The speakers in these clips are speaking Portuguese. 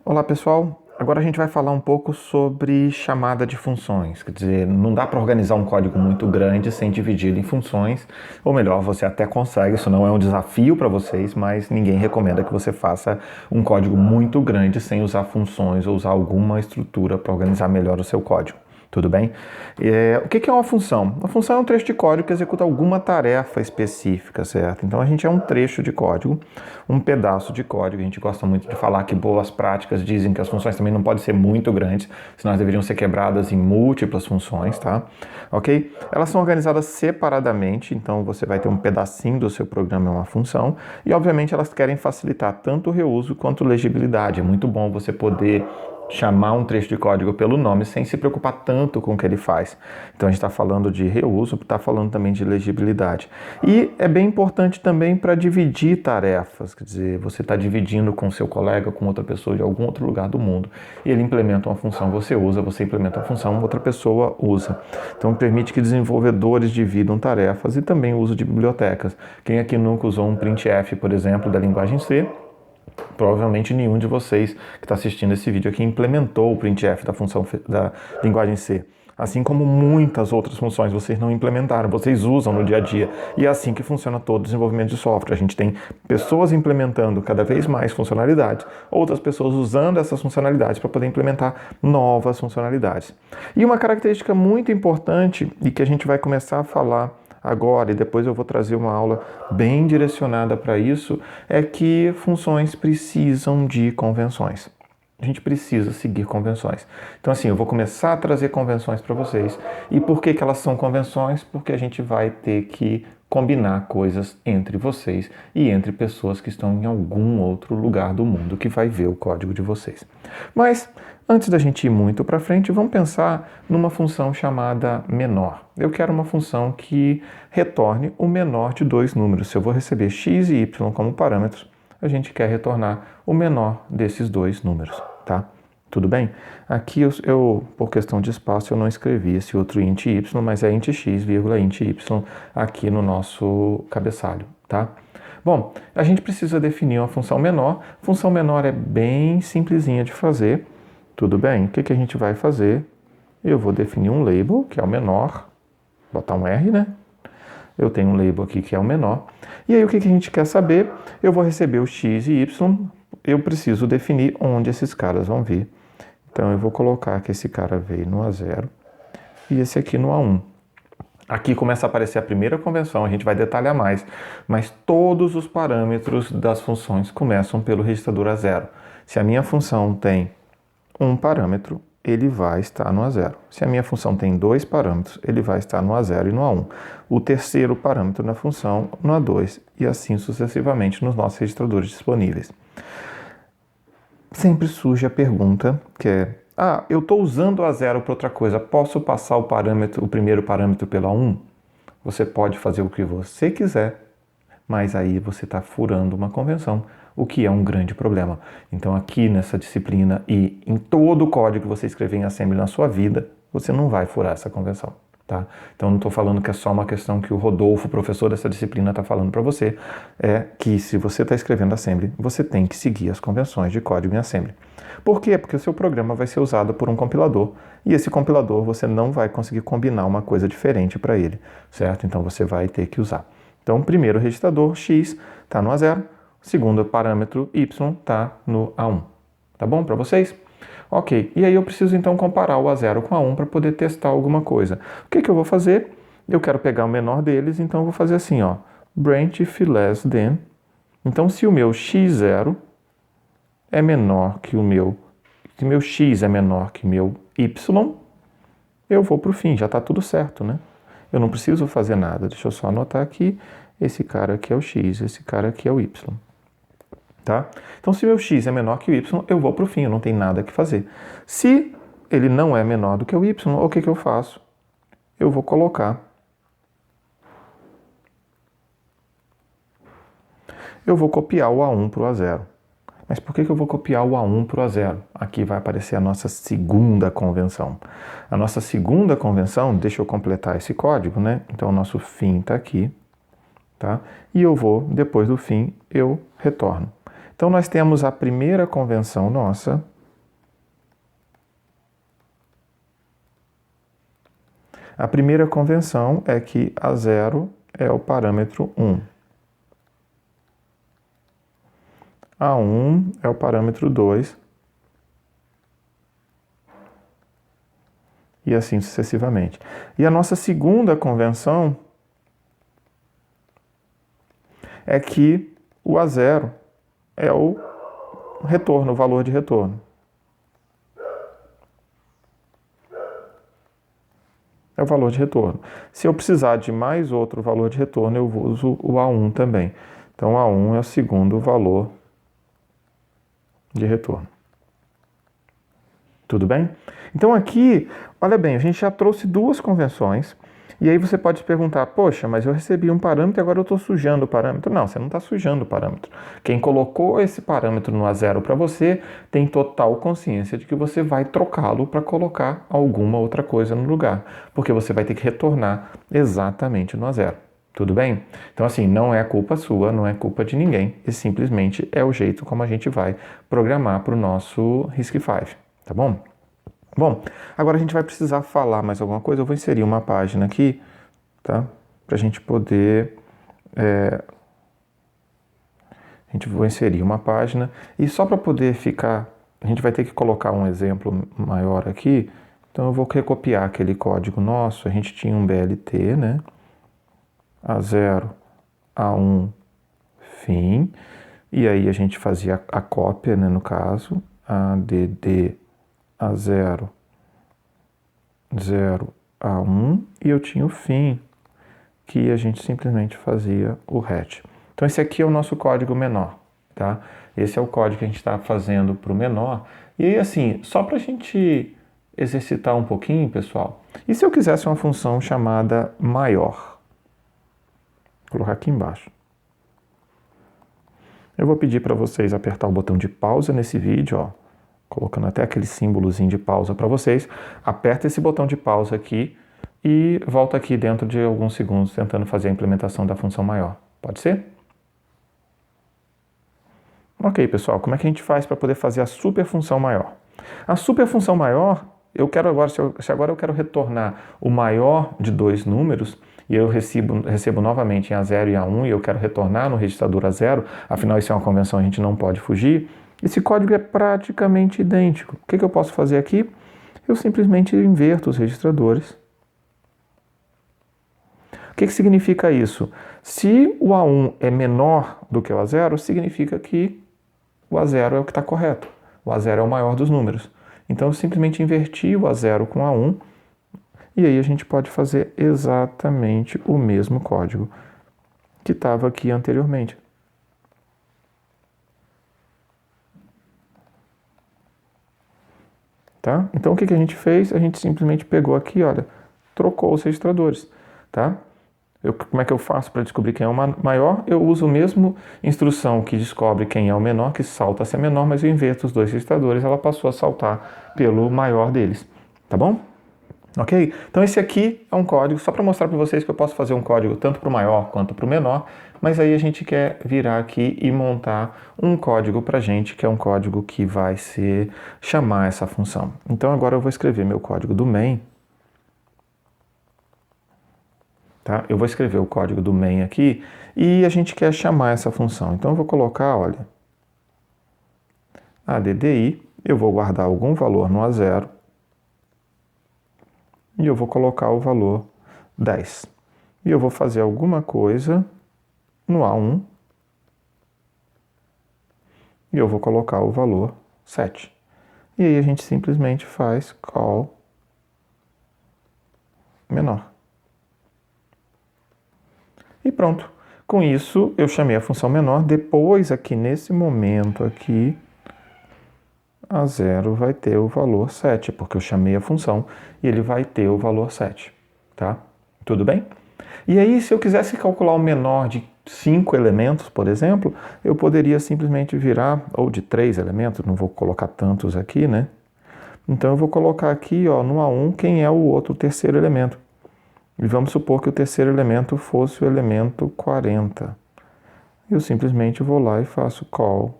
Olá pessoal, agora a gente vai falar um pouco sobre chamada de funções, quer dizer, não dá para organizar um código muito grande sem dividi-lo em funções, ou melhor, você até consegue, isso não é um desafio para vocês, mas ninguém recomenda que você faça um código muito grande sem usar funções ou usar alguma estrutura para organizar melhor o seu código. Tudo bem? O que é uma função? Uma função é um trecho de código que executa alguma tarefa específica, certo? Então a gente é um trecho de código, um pedaço de código. A gente gosta muito de falar que boas práticas dizem que as funções também não podem ser muito grandes, senão elas deveriam ser quebradas em múltiplas funções, tá? Ok? Elas são organizadas separadamente, então você vai ter um pedacinho do seu programa é uma função, e obviamente elas querem facilitar tanto o reuso quanto a legibilidade. É muito bom você poder chamar um trecho de código pelo nome sem se preocupar tanto com o que ele faz. Então a gente está falando de reuso, está falando também de legibilidade. E é bem importante também para dividir tarefas, quer dizer, você está dividindo com seu colega, com outra pessoa de algum outro lugar do mundo, e ele implementa uma função, você usa, você implementa a função, outra pessoa usa. Então permite que desenvolvedores dividam tarefas e também o uso de bibliotecas. Quem aqui nunca usou um printf, por exemplo, da linguagem C? Provavelmente nenhum de vocês que está assistindo esse vídeo aqui implementou o printf da função da linguagem C. Assim como muitas outras funções vocês não implementaram, vocês usam no dia a dia. E é assim que funciona todo o desenvolvimento de software. A gente tem pessoas implementando cada vez mais funcionalidades, outras pessoas usando essas funcionalidades para poder implementar novas funcionalidades. E uma característica muito importante e que a gente vai começar a falar agora, e depois eu vou trazer uma aula bem direcionada para isso, é que funções precisam de convenções. A gente precisa seguir convenções. Então, assim, eu vou começar a trazer convenções para vocês. E por que elas são convenções? Porque a gente vai ter que combinar coisas entre vocês e entre pessoas que estão em algum outro lugar do mundo que vai ver o código de vocês. Mas, antes da gente ir muito para frente, vamos pensar numa função chamada menor. Eu quero uma função que retorne o menor de dois números. Se eu vou receber x e y como parâmetros, a gente quer retornar o menor desses dois números, tá? Tudo bem? Aqui eu, por questão de espaço, eu não escrevi esse outro int y, mas é int x, int y aqui no nosso cabeçalho, tá? Bom, a gente precisa definir uma função menor. Função menor é bem simplesinha de fazer. Tudo bem? O que a gente vai fazer? Eu vou definir um label, que é o menor, botar um R, né? Eu tenho um label aqui que é o menor. E aí o que a gente quer saber? Eu vou receber o x e y, eu preciso definir onde esses caras vão vir. Então eu vou colocar que esse cara veio no A0 e esse aqui no A1. Aqui começa a aparecer a primeira convenção, a gente vai detalhar mais, mas todos os parâmetros das funções começam pelo registrador A0. Se a minha função tem um parâmetro, ele vai estar no A0. Se a minha função tem dois parâmetros, ele vai estar no A0 e no A1. O terceiro parâmetro na função no A2 e assim sucessivamente nos nossos registradores disponíveis. Sempre surge a pergunta que é: eu estou usando o A0 para outra coisa, posso passar o primeiro parâmetro pelo A1? Você pode fazer o que você quiser, mas aí você está furando uma convenção, o que é um grande problema. Então aqui nessa disciplina e em todo o código que você escrever em Assembly na sua vida, você não vai furar essa convenção. Tá? Então não estou falando que é só uma questão que o Rodolfo, professor dessa disciplina, está falando para você, é que se você está escrevendo Assembly, você tem que seguir as convenções de código em Assembly. Por quê? Porque o seu programa vai ser usado por um compilador, e esse compilador você não vai conseguir combinar uma coisa diferente para ele, certo? Então você vai ter que usar. Então o primeiro registrador, x, está no A0, o segundo parâmetro, y, está no A1. Tá bom para vocês? Ok, e aí eu preciso então comparar o A0 com o A1 para poder testar alguma coisa. O que eu vou fazer? Eu quero pegar o menor deles, então eu vou fazer assim, ó, branch if less than. Então se o meu x0 é menor que o meu, se meu x é menor que meu y, eu vou para o fim, já está tudo certo, né? Eu não preciso fazer nada, deixa eu só anotar aqui, esse cara aqui é o x, esse cara aqui é o y. Tá? Então, se meu x é menor que o y, eu vou para o fim, eu não tenho nada que fazer. Se ele não é menor do que o y, o que eu faço? Eu vou colocar. Eu vou copiar o A1 para o A0. Mas por que eu vou copiar o A1 para o A0? Aqui vai aparecer a nossa segunda convenção. A nossa segunda convenção, deixa eu completar esse código, né? Então, o nosso fim está aqui, tá? E eu vou, depois do fim, eu retorno. Então, nós temos a primeira convenção nossa, A primeira convenção é que A0 é o parâmetro 1. A1 é o parâmetro 2. E assim sucessivamente. E a nossa segunda convenção é que o A0 é o retorno, o valor de retorno. É o valor de retorno. Se eu precisar de mais outro valor de retorno, eu uso o A1 também. Então, A1 é o segundo valor de retorno. Tudo bem? Então aqui, olha bem, a gente já trouxe duas convenções. E aí você pode se perguntar, poxa, mas eu recebi um parâmetro e agora eu estou sujando o parâmetro. Não, você não está sujando o parâmetro. Quem colocou esse parâmetro no A0 para você tem total consciência de que você vai trocá-lo para colocar alguma outra coisa no lugar. Porque você vai ter que retornar exatamente no A0. Tudo bem? Então assim, não é culpa sua, não é culpa de ninguém. E simplesmente é o jeito como a gente vai programar para o nosso RISC-V. Tá bom? Bom, agora a gente vai precisar falar mais alguma coisa. Eu vou inserir uma página aqui, tá? Para a gente poder... vou inserir uma página. E só para poder ficar... A gente vai ter que colocar um exemplo maior aqui. Então eu vou recopiar aquele código nosso. A gente tinha um BLT, né? A0, A1, fim. E aí a gente fazia a cópia, né? No caso, ADD A0, 0 a 1, e eu tinha o fim, que a gente simplesmente fazia o hatch. Então esse aqui é o nosso código menor, tá? Esse é o código que a gente está fazendo para o menor. E aí, assim, só para a gente exercitar um pouquinho, pessoal, e se eu quisesse uma função chamada maior? Vou colocar aqui embaixo. Eu vou pedir para vocês apertar o botão de pausa nesse vídeo, ó, colocando até aquele símbolozinho de pausa para vocês. Aperta esse botão de pausa aqui e volta aqui dentro de alguns segundos tentando fazer a implementação da função maior. Pode ser? Ok, pessoal, como é que a gente faz para poder fazer a superfunção maior? A superfunção maior, eu quero agora, se agora eu quero retornar o maior de dois números, e eu recebo novamente em A0 e A1, e eu quero retornar no registrador A0, afinal isso é uma convenção, a gente não pode fugir. Esse código é praticamente idêntico. O que eu posso fazer aqui? Eu simplesmente inverto os registradores. O que significa isso? Se o A1 é menor do que o A0, significa que o A0 é o que está correto. O A0 é o maior dos números. Então eu simplesmente inverti o A0 com o A1, e aí a gente pode fazer exatamente o mesmo código que estava aqui anteriormente. Tá? Então o que a gente fez? A gente simplesmente pegou aqui, olha, trocou os registradores, tá? Como é que eu faço para descobrir quem é o maior? Eu uso a mesma instrução que descobre quem é o menor, que salta se é menor, mas eu inverto os dois registradores, ela passou a saltar pelo maior deles, tá bom? Ok? Então esse aqui é um código, só para mostrar para vocês que eu posso fazer um código tanto para o maior quanto para o menor, mas aí a gente quer virar aqui e montar um código para a gente, que é um código que vai chamar essa função. Então agora eu vou escrever meu código do main. Tá? Eu vou escrever o código do main aqui e a gente quer chamar essa função. Então eu vou colocar, olha, ADDI, eu vou guardar algum valor no A0, e eu vou colocar o valor 10. E eu vou fazer alguma coisa no A1, e eu vou colocar o valor 7. E aí a gente simplesmente faz call menor. E pronto. Com isso, eu chamei a função menor. Depois, aqui nesse momento aqui, A0 vai ter o valor 7, porque eu chamei a função e ele vai ter o valor 7, tá? Tudo bem? E aí, se eu quisesse calcular o menor de 5 elementos, por exemplo, eu poderia simplesmente virar, ou de 3 elementos, não vou colocar tantos aqui, né? Então, eu vou colocar aqui, ó, no A1, quem é o outro terceiro elemento. E vamos supor que o terceiro elemento fosse o elemento 40. Eu simplesmente vou lá e faço call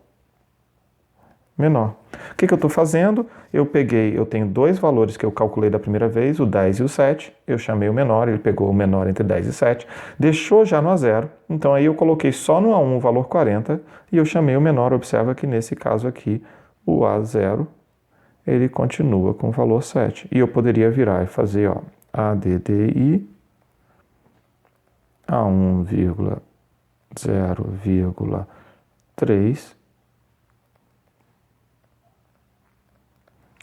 menor. O que eu estou fazendo? Eu tenho dois valores que eu calculei da primeira vez, o 10 e o 7. Eu chamei o menor, ele pegou o menor entre 10 e 7, deixou já no A0. Então aí eu coloquei só no A1 o valor 40 e eu chamei o menor. Observa que nesse caso aqui, o A0, ele continua com o valor 7. E eu poderia virar e fazer, ó, ADDI a 1,0,3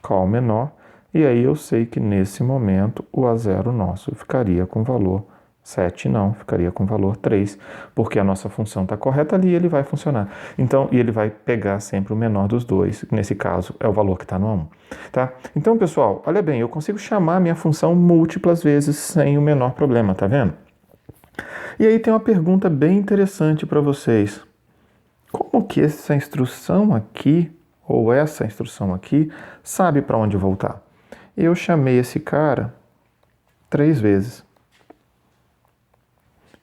call menor, e aí eu sei que nesse momento o A0 nosso ficaria com valor 7, não, ficaria com valor 3, porque a nossa função está correta ali e ele vai funcionar. Então, e ele vai pegar sempre o menor dos dois, nesse caso é o valor que está no A1. Tá? Então, pessoal, olha bem, eu consigo chamar a minha função múltiplas vezes sem o menor problema, tá vendo? E aí tem uma pergunta bem interessante para vocês. Como que essa instrução aqui, ou essa instrução aqui, sabe para onde voltar? Eu chamei esse cara 3 vezes.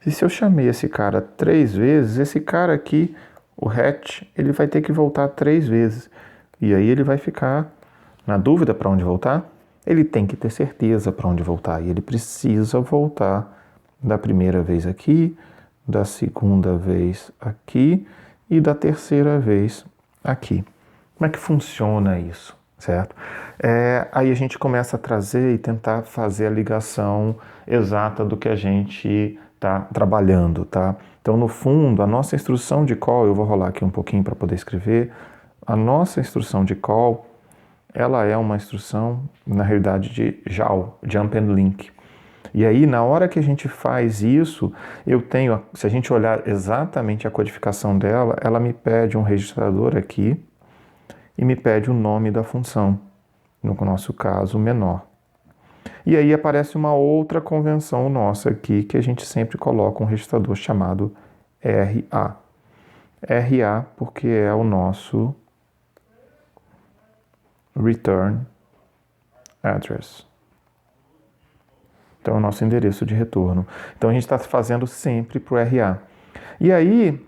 E se eu chamei esse cara 3 vezes, esse cara aqui, o hatch, ele vai ter que voltar 3 vezes. E aí ele vai ficar na dúvida para onde voltar? Ele tem que ter certeza para onde voltar. E ele precisa voltar da primeira vez aqui, da segunda vez aqui e da terceira vez aqui. Como é que funciona isso, certo? Aí a gente começa a trazer e tentar fazer a ligação exata do que a gente está trabalhando, tá? Então, no fundo, a nossa instrução de call, eu vou rolar aqui um pouquinho para poder escrever, a nossa instrução de call, ela é uma instrução, na realidade, de JAL, Jump and Link. E aí, na hora que a gente faz isso, eu tenho, se a gente olhar exatamente a codificação dela, ela me pede um registrador aqui e me pede o nome da função, no nosso caso, menor. E aí aparece uma outra convenção nossa aqui, que a gente sempre coloca um registrador chamado RA. RA porque é o nosso Return Address. Então, é o nosso endereço de retorno. Então, a gente está fazendo sempre para o RA. E aí,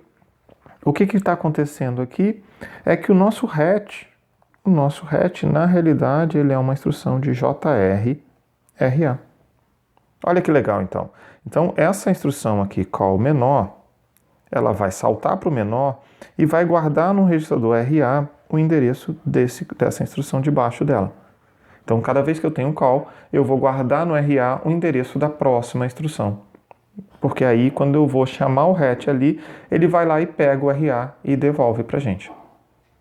o que está acontecendo aqui é que o nosso hatch, na realidade, ele é uma instrução de JR-RA. Olha que legal, então. Então, essa instrução aqui, call menor, ela vai saltar para o menor e vai guardar no registrador RA o endereço dessa instrução debaixo dela. Então, cada vez que eu tenho um call, eu vou guardar no RA o endereço da próxima instrução. Porque aí, quando eu vou chamar o hatch ali, ele vai lá e pega o RA e devolve para a gente.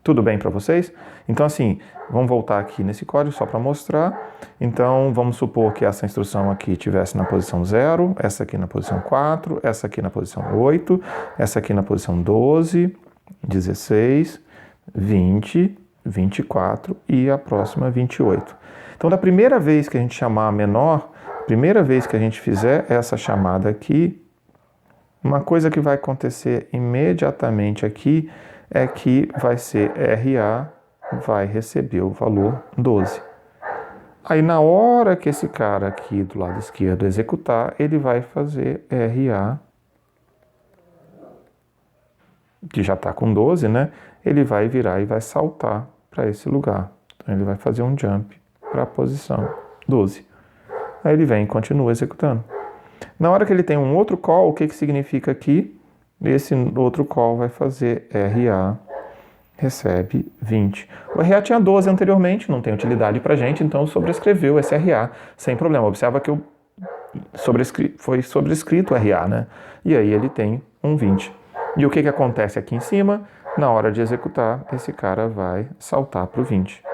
Tudo bem para vocês? Então, assim, vamos voltar aqui nesse código só para mostrar. Então, vamos supor que essa instrução aqui estivesse na posição 0, essa aqui na posição 4, essa aqui na posição 8, essa aqui na posição 12, 16, 20, 24 e a próxima 28. Então, da primeira vez que a gente chamar a menor, primeira vez que a gente fizer essa chamada aqui, uma coisa que vai acontecer imediatamente aqui é que vai ser RA, vai receber o valor 12. Aí, na hora que esse cara aqui do lado esquerdo executar, ele vai fazer RA, que já está com 12, né? Ele vai virar e vai saltar para esse lugar. Então, ele vai fazer um jump para a posição 12. Aí ele vem e continua executando. Na hora que ele tem um outro call, o que significa aqui? Esse outro call vai fazer RA, recebe 20. O RA tinha 12 anteriormente, não tem utilidade para a gente, então sobrescreveu esse RA sem problema. Observa que foi sobrescrito o RA, né? E aí ele tem um 20. E o que acontece aqui em cima? Na hora de executar, esse cara vai saltar para o 20.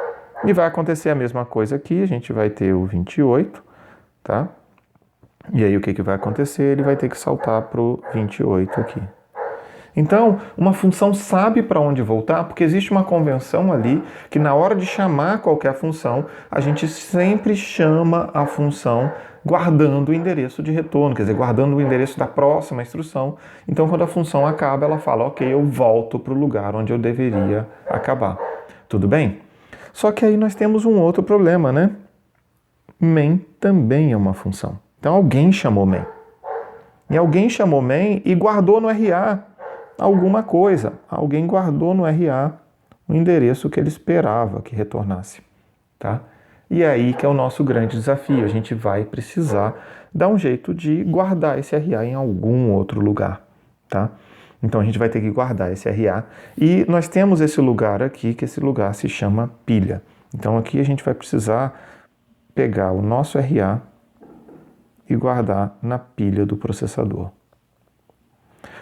E vai acontecer a mesma coisa aqui, a gente vai ter o 28, tá? E aí o que vai acontecer? Ele vai ter que saltar para o 28 aqui. Então, uma função sabe para onde voltar, porque existe uma convenção ali que na hora de chamar qualquer função, a gente sempre chama a função guardando o endereço de retorno, quer dizer, guardando o endereço da próxima instrução. Então, quando a função acaba, ela fala, ok, eu volto para o lugar onde eu deveria acabar. Tudo bem? Só que aí nós temos um outro problema, né? Main também é uma função. Então, alguém chamou main. E alguém chamou main e guardou no RA alguma coisa. Alguém guardou no RA o endereço que ele esperava que retornasse, tá? E aí que é o nosso grande desafio, a gente vai precisar dar um jeito de guardar esse RA em algum outro lugar, tá? Então a gente vai ter que guardar esse RA e nós temos esse lugar aqui, que esse lugar se chama pilha. Então aqui a gente vai precisar pegar o nosso RA e guardar na pilha do processador.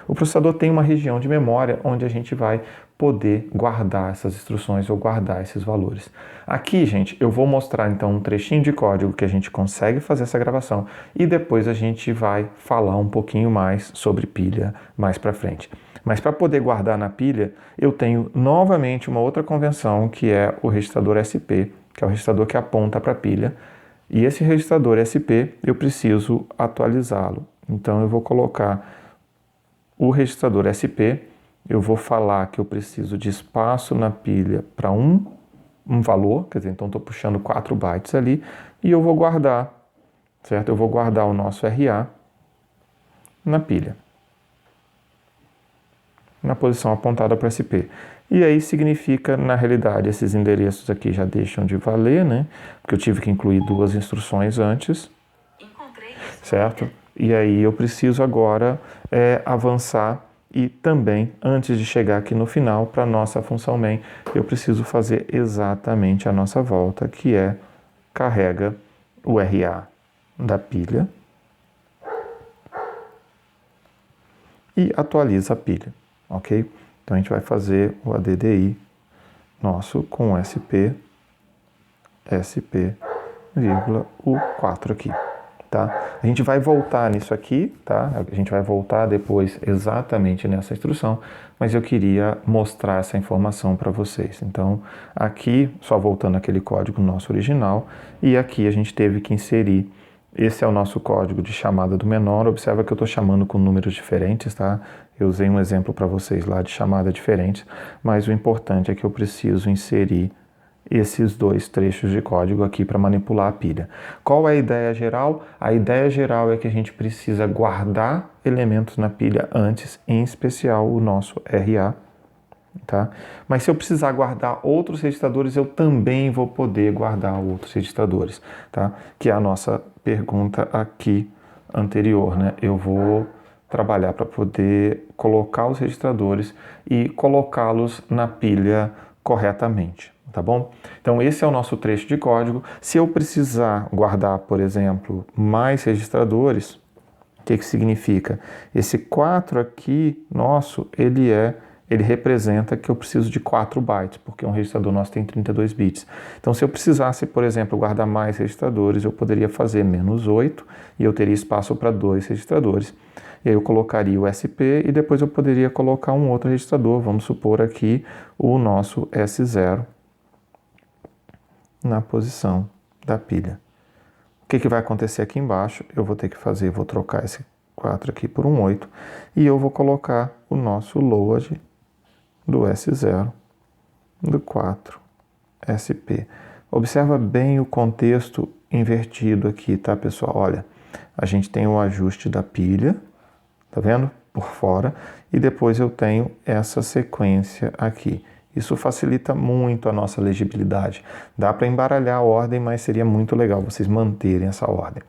O processador tem uma região de memória onde a gente vai poder guardar essas instruções ou guardar esses valores. Aqui, gente, eu vou mostrar então um trechinho de código que a gente consegue fazer essa gravação e depois a gente vai falar um pouquinho mais sobre pilha mais para frente. Mas para poder guardar na pilha, eu tenho novamente uma outra convenção que é o registrador SP, que é o registrador que aponta para a pilha. E esse registrador SP eu preciso atualizá-lo. Então eu vou colocar o registrador SP, eu vou falar que eu preciso de espaço na pilha para um valor, quer dizer, então estou puxando 4 bytes ali, e eu vou guardar, certo? Eu vou guardar o nosso RA na pilha, na posição apontada para SP. E aí significa, na realidade, esses endereços aqui já deixam de valer, né? Porque eu tive que incluir 2 instruções antes, certo? E aí eu preciso agora avançar e também, antes de chegar aqui no final, para a nossa função main, eu preciso fazer exatamente a nossa volta, que é carrega o RA da pilha e atualiza a pilha, ok? Então a gente vai fazer o ADDI nosso com SP, o 4 aqui. Tá? A gente vai voltar nisso aqui, tá? A gente vai voltar depois exatamente nessa instrução, mas eu queria mostrar essa informação para vocês. Então, aqui, só voltando aquele código nosso original, e aqui a gente teve que inserir, esse é o nosso código de chamada do menor, observa que eu estou chamando com números diferentes, tá? Eu usei um exemplo para vocês lá de chamada diferentes, mas o importante é que eu preciso inserir esses 2 trechos de código aqui para manipular a pilha. Qual é a ideia geral? A ideia geral é que a gente precisa guardar elementos na pilha antes, em especial o nosso RA, tá? Mas se eu precisar guardar outros registradores, eu também vou poder guardar outros registradores, tá? Que é a nossa pergunta aqui anterior, né? Eu vou trabalhar para poder colocar os registradores e colocá-los na pilha corretamente. Tá bom? Então esse é o nosso trecho de código. Se eu precisar guardar, por exemplo, mais registradores, o que significa? Esse 4 aqui nosso, ele representa que eu preciso de 4 bytes, porque um registrador nosso tem 32 bits. Então se eu precisasse, por exemplo, guardar mais registradores, eu poderia fazer -8 e eu teria espaço para 2 registradores. E aí eu colocaria o SP e depois eu poderia colocar um outro registrador, vamos supor aqui o nosso S0, na posição da pilha. O que vai acontecer aqui embaixo? Eu vou ter que fazer, vou trocar esse 4 aqui por um 8 e eu vou colocar o nosso load do S0 do 4 SP. Observa bem o contexto invertido aqui, tá, pessoal? Olha, a gente tem o ajuste da pilha, tá vendo? Por fora, e depois eu tenho essa sequência aqui. Isso facilita muito a nossa legibilidade. Dá para embaralhar a ordem, mas seria muito legal vocês manterem essa ordem.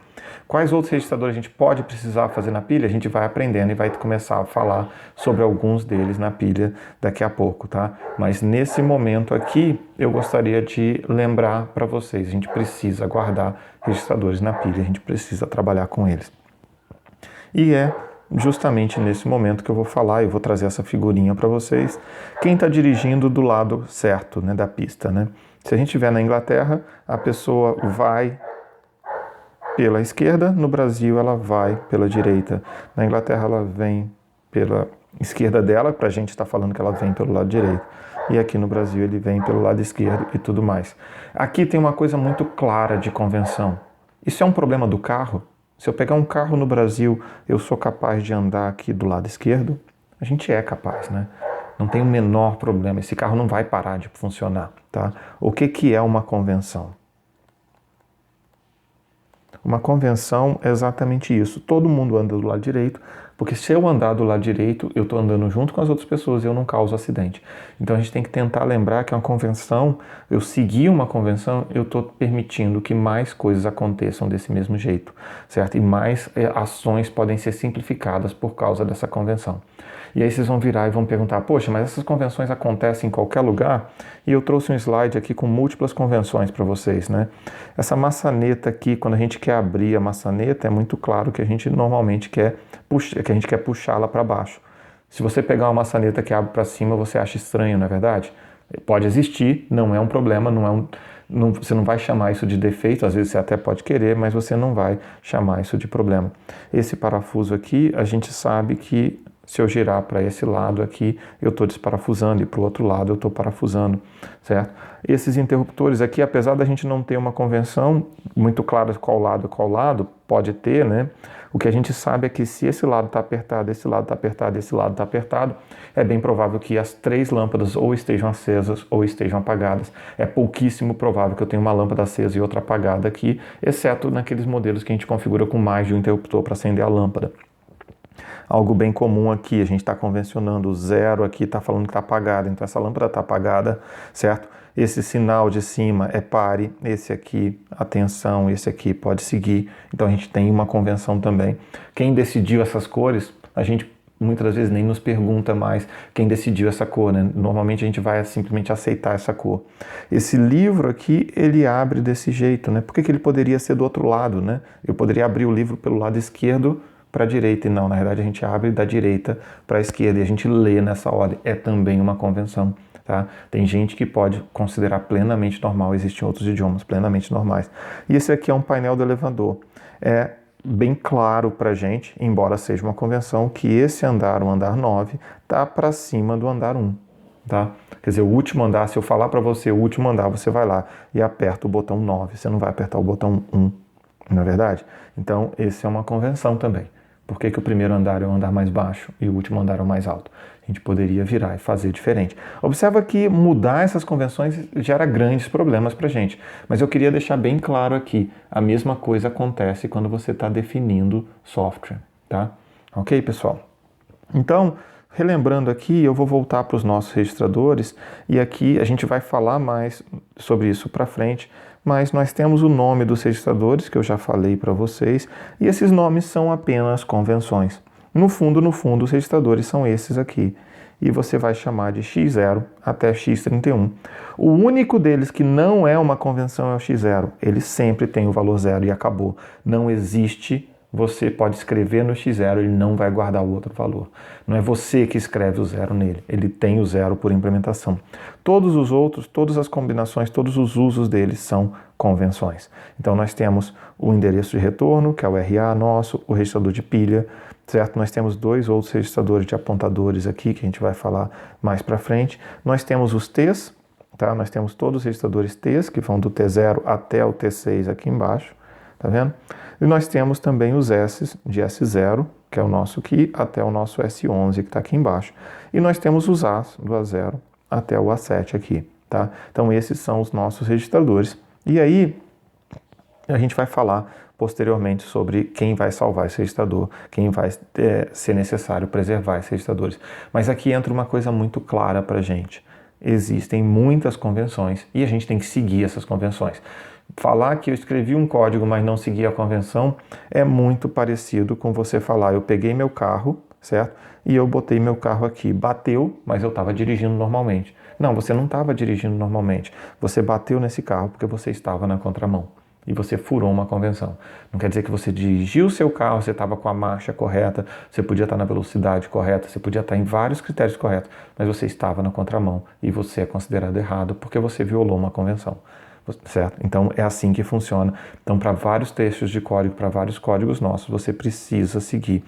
Quais outros registradores a gente pode precisar fazer na pilha? A gente vai aprendendo e vai começar a falar sobre alguns deles na pilha daqui a pouco, tá? Mas nesse momento aqui, eu gostaria de lembrar para vocês, a gente precisa guardar registradores na pilha, a gente precisa trabalhar com eles. E é justamente nesse momento que eu vou falar, eu vou trazer essa figurinha para vocês, quem está dirigindo do lado certo, né, da pista, né? Se a gente estiver na Inglaterra, a pessoa vai pela esquerda, no Brasil ela vai pela direita. Na Inglaterra ela vem pela esquerda dela, para a gente estar falando que ela vem pelo lado direito. E aqui no Brasil ele vem pelo lado esquerdo e tudo mais. Aqui tem uma coisa muito clara de convenção. Isso é um problema do carro? Se eu pegar um carro no Brasil, eu sou capaz de andar aqui do lado esquerdo? A gente é capaz, né? Não tem o menor problema. Esse carro não vai parar de funcionar, tá? O que é uma convenção? Uma convenção é exatamente isso. Todo mundo anda do lado direito, Porque se eu andar do lado direito, eu estou andando junto com as outras pessoas e eu não causo acidente. Então a gente tem que tentar lembrar que uma convenção, eu seguir uma convenção, eu estou permitindo que mais coisas aconteçam desse mesmo jeito, certo? E mais ações podem ser simplificadas por causa dessa convenção. E aí vocês vão virar e vão perguntar, poxa, mas essas convenções acontecem em qualquer lugar? E eu trouxe um slide aqui com múltiplas convenções para vocês, né? Essa maçaneta aqui, quando a gente quer abrir a maçaneta, é muito claro que a gente normalmente quer puxá-la para baixo. Se você pegar uma maçaneta que abre para cima, você acha estranho, não é verdade? Pode existir, não é um problema, você não vai chamar isso de defeito, às vezes você até pode querer, mas você não vai chamar isso de problema. Esse parafuso aqui, a gente sabe que se eu girar para esse lado aqui, eu estou desparafusando e para o outro lado eu estou parafusando, certo? Esses interruptores aqui, apesar da gente não ter uma convenção muito clara de qual lado, pode ter, né? O que a gente sabe é que se esse lado está apertado, esse lado está apertado, esse lado está apertado, é bem provável que as 3 lâmpadas ou estejam acesas ou estejam apagadas. É pouquíssimo provável que eu tenha uma lâmpada acesa e outra apagada aqui, exceto naqueles modelos que a gente configura com mais de um interruptor para acender a lâmpada. Algo bem comum aqui, a gente está convencionando o 0 aqui, está falando que está apagado, então essa lâmpada está apagada, certo? Esse sinal de cima é pare, esse aqui, atenção, esse aqui pode seguir, então a gente tem uma convenção também. Quem decidiu essas cores, a gente muitas das vezes nem nos pergunta mais quem decidiu essa cor, né? Normalmente a gente vai simplesmente aceitar essa cor. Esse livro aqui, ele abre desse jeito, né? Por que ele poderia ser do outro lado, né? Eu poderia abrir o livro pelo lado esquerdo para a direita, e não, na verdade a gente abre da direita para a esquerda e a gente lê nessa ordem, é também uma convenção, tá? Tem gente que pode considerar plenamente normal, existem outros idiomas plenamente normais. E esse aqui é um painel do elevador, é bem claro para a gente, embora seja uma convenção, que esse andar, o andar 9, está para cima do andar 1, tá? Quer dizer, o último andar, se eu falar para você o último andar, você vai lá e aperta o botão 9, você não vai apertar o botão 1, não é verdade? Então, esse é uma convenção também. Por que o primeiro andar é o andar mais baixo e o último andar é o mais alto? A gente poderia virar e fazer diferente. Observa que mudar essas convenções gera grandes problemas para a gente. Mas eu queria deixar bem claro aqui, a mesma coisa acontece quando você está definindo software, tá? Ok, pessoal? Então, relembrando aqui, eu vou voltar para os nossos registradores e aqui a gente vai falar mais sobre isso para frente, mas nós temos o nome dos registradores, que eu já falei para vocês, e esses nomes são apenas convenções. No fundo, os registradores são esses aqui. E você vai chamar de X0 até X31. O único deles que não é uma convenção é o X0. Ele sempre tem o valor 0 e acabou. Não existe. Você pode escrever no X0, ele não vai guardar o outro valor. Não é você que escreve o 0 nele, ele tem o 0 por implementação. Todos os outros, todas as combinações, todos os usos deles são convenções. Então nós temos o endereço de retorno, que é o RA nosso, o registrador de pilha, certo? Nós temos 2 outros registradores de apontadores aqui, que a gente vai falar mais para frente. Nós temos os T's, tá? Nós temos todos os registradores T's, que vão do T0 até o T6 aqui embaixo, tá vendo? E nós temos também os S's de S0, que é o nosso aqui, até o nosso S11, que está aqui embaixo. E nós temos os A's do A0 até o A7 aqui, tá? Então esses são os nossos registradores. E aí a gente vai falar posteriormente sobre quem vai salvar esse registrador, quem vai ser necessário preservar esses registradores. Mas aqui entra uma coisa muito clara para a gente. Existem muitas convenções e a gente tem que seguir essas convenções. Falar que eu escrevi um código, mas não segui a convenção, é muito parecido com você falar, eu peguei meu carro, certo? E eu botei meu carro aqui, bateu, mas eu estava dirigindo normalmente. Não, você não estava dirigindo normalmente. Você bateu nesse carro porque você estava na contramão. E você furou uma convenção. Não quer dizer que você dirigiu o seu carro, você estava com a marcha correta, você podia estar na velocidade correta, você podia estar em vários critérios corretos, mas você estava na contramão e você é considerado errado porque você violou uma convenção. Certo? Então é assim que funciona. Então, para vários textos de código, para vários códigos nossos, você precisa seguir.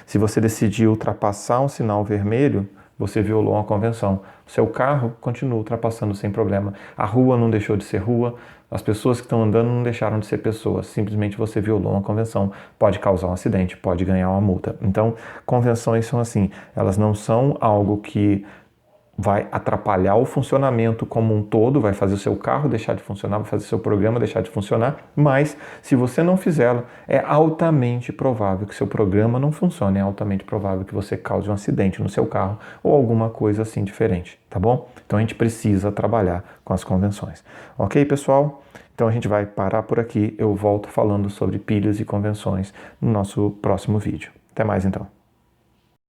Se você decidir ultrapassar um sinal vermelho, você violou uma convenção. O seu carro continua ultrapassando sem problema. A rua não deixou de ser rua, as pessoas que estão andando não deixaram de ser pessoas. Simplesmente você violou uma convenção. Pode causar um acidente, pode ganhar uma multa. Então, convenções são assim, elas não são algo que vai atrapalhar o funcionamento como um todo, vai fazer o seu carro deixar de funcionar, vai fazer o seu programa deixar de funcionar, mas se você não fizê-lo, é altamente provável que seu programa não funcione, é altamente provável que você cause um acidente no seu carro ou alguma coisa assim diferente, tá bom? Então a gente precisa trabalhar com as convenções. Ok, pessoal? Então a gente vai parar por aqui, eu volto falando sobre pilhas e convenções no nosso próximo vídeo. Até mais então.